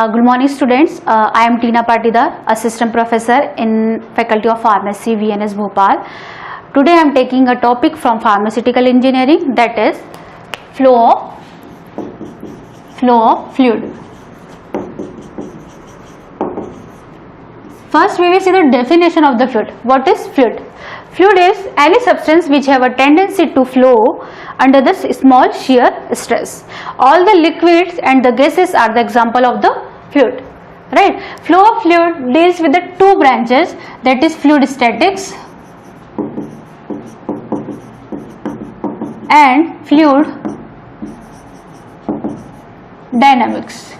Good morning students, I am Tina Patidar, Assistant Professor in Faculty of Pharmacy, VNS Bhopal. Today I am taking a topic from Pharmaceutical Engineering, that is flow of fluid. First we will see the definition of the fluid. What is fluid? Fluid is any substance which have a tendency to flow under the small shear stress. All the liquids and the gases are the example of the fluid, right? Flow of fluid deals with the two branches, that is fluid statics and fluid dynamics.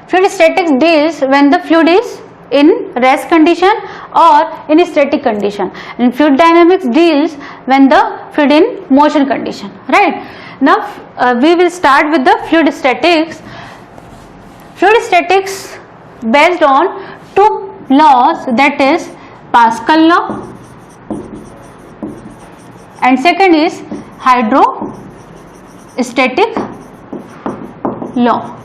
Fluid statics deals when the fluid is in rest condition or in a static condition, and fluid dynamics deals when the fluid in motion condition, right? Now we will start with the fluid statics. Fluid statics based on two laws, that is Pascal law and second is hydrostatic law.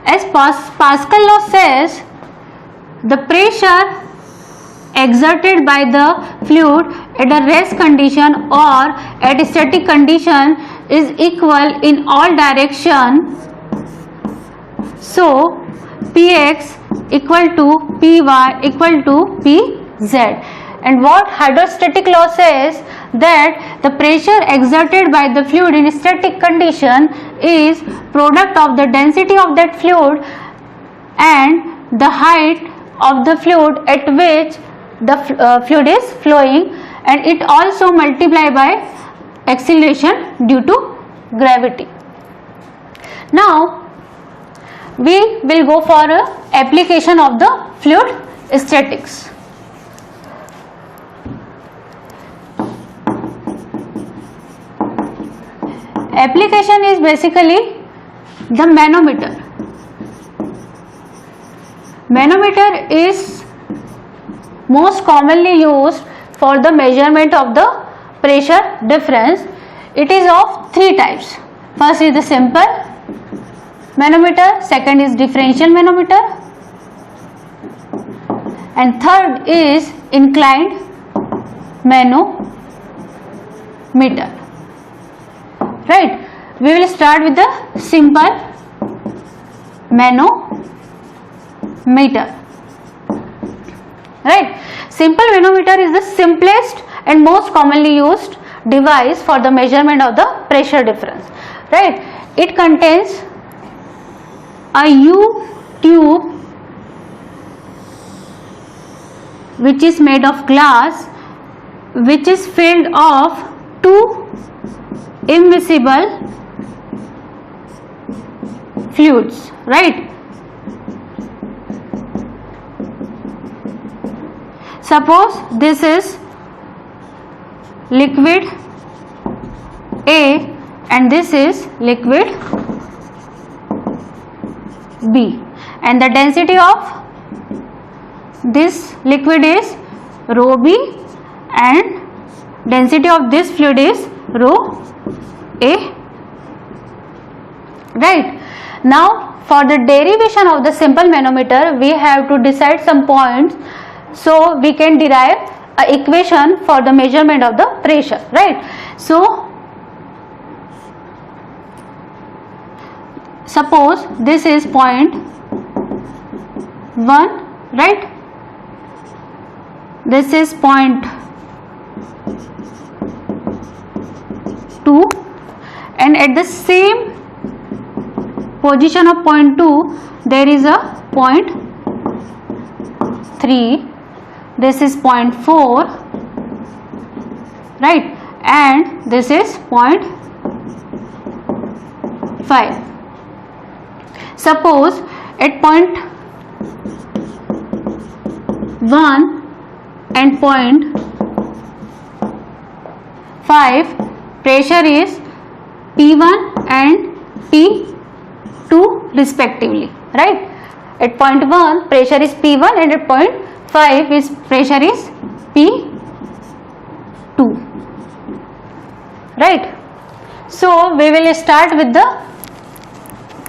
As Pascal law says, the pressure exerted by the fluid at a rest condition or at a static condition is equal in all directions. So Px equal to Py equal to Pz. And what hydrostatic law says, that the pressure exerted by the fluid in static condition is product of the density of that fluid and the height of the fluid at which the fluid is flowing, and it also multiply by acceleration due to gravity. Now we will go for a application of the fluid statics. Application is basically the manometer. Manometer is most commonly used for the measurement of the pressure difference. It is of three types. First is the simple manometer, second is differential manometer, and third is inclined manometer. Right, we will start with the simple manometer. Right, simple manometer is the simplest and most commonly used device for the measurement of the pressure difference. Right, it contains a U tube which is made of glass, which is filled of two immiscible fluids, right? Suppose this is liquid A and this is liquid B, and the density of this liquid is rho B and density of this fluid is rho A, right? Now for the derivation of the simple manometer we have to decide some points, so we can derive an equation for the measurement of the pressure, right? So suppose this is point 1, right? This is point 2, and at the same position of point 2 there is a point 3, this is point 4, right, and this is point 5. Suppose at point 1 and point 5 pressure is P1 and P2 respectively, right? At point 1 pressure is P1 and at point 5 is pressure is P2, right? So we will start with the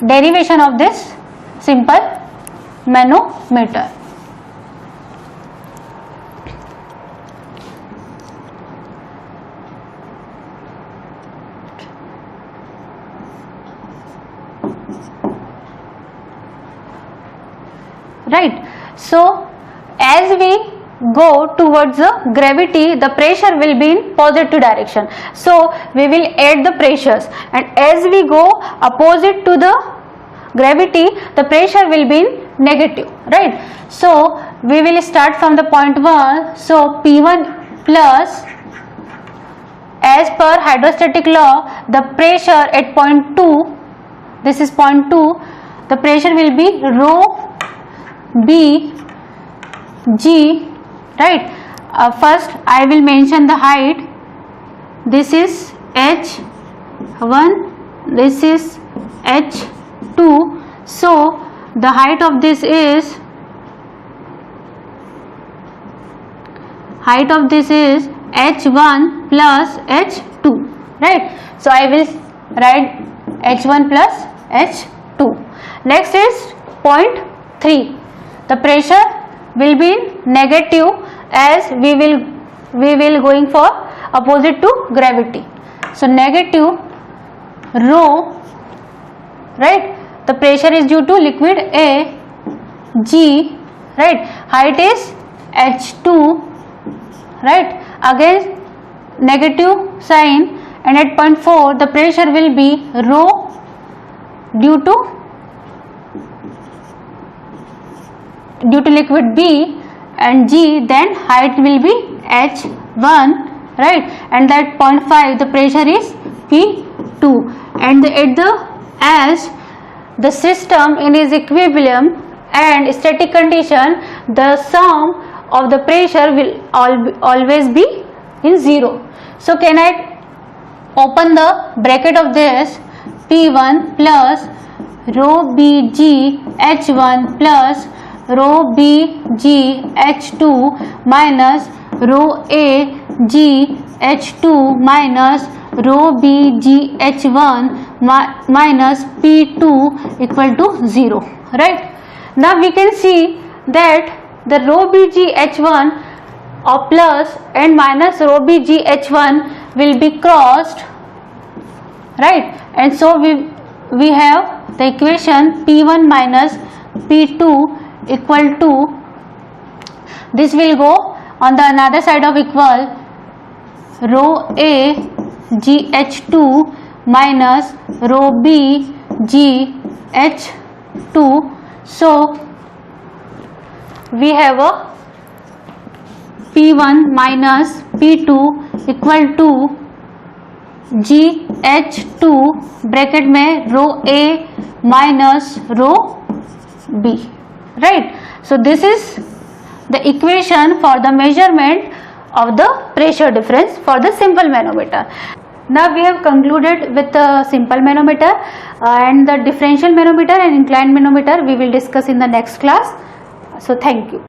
derivation of this simple manometer. Right. So as we go towards the gravity, the pressure will be in positive direction. So we will add the pressures, and as we go opposite to the gravity, the pressure will be in negative. Right. So we will start from the point 1. So P1 plus, as per hydrostatic law, the pressure at point 2, this is point 2, the pressure will be rho B G. Right. First I will mention the height. This is H1, this is H2. So the height of this is H1 plus H2. Right. So I will write H1 plus H2. Next is point 3. The pressure will be negative, as we will going for opposite to gravity. So negative rho, right? The pressure is due to liquid A G, right? Height is H2, right? Again negative sign, and at point 4 the pressure will be rho due to liquid B and G, then height will be H1, right? And that point 5 the pressure is P2, and as the system in its equilibrium and static condition, the sum of the pressure will always be in 0. So can I open the bracket of this? P1 plus rho BG H1 plus rho BG H2 minus rho A G H2 minus rho BG H1 minus P2 equal to 0. Right. Now we can see that the rho BG H1 or plus and minus rho BG H1 will be crossed. Right. And so we have the equation P1 minus P2 equal to, this will go on the another side of equal, rho A G H2 minus rho B G H2. So we have a P1 minus P2 equal to G H2 bracket में रो A minus row B. Right. So this is the equation for the measurement of the pressure difference for the simple manometer. Now we have concluded with the simple manometer, and the differential manometer and inclined manometer we will discuss in the next class. So thank you.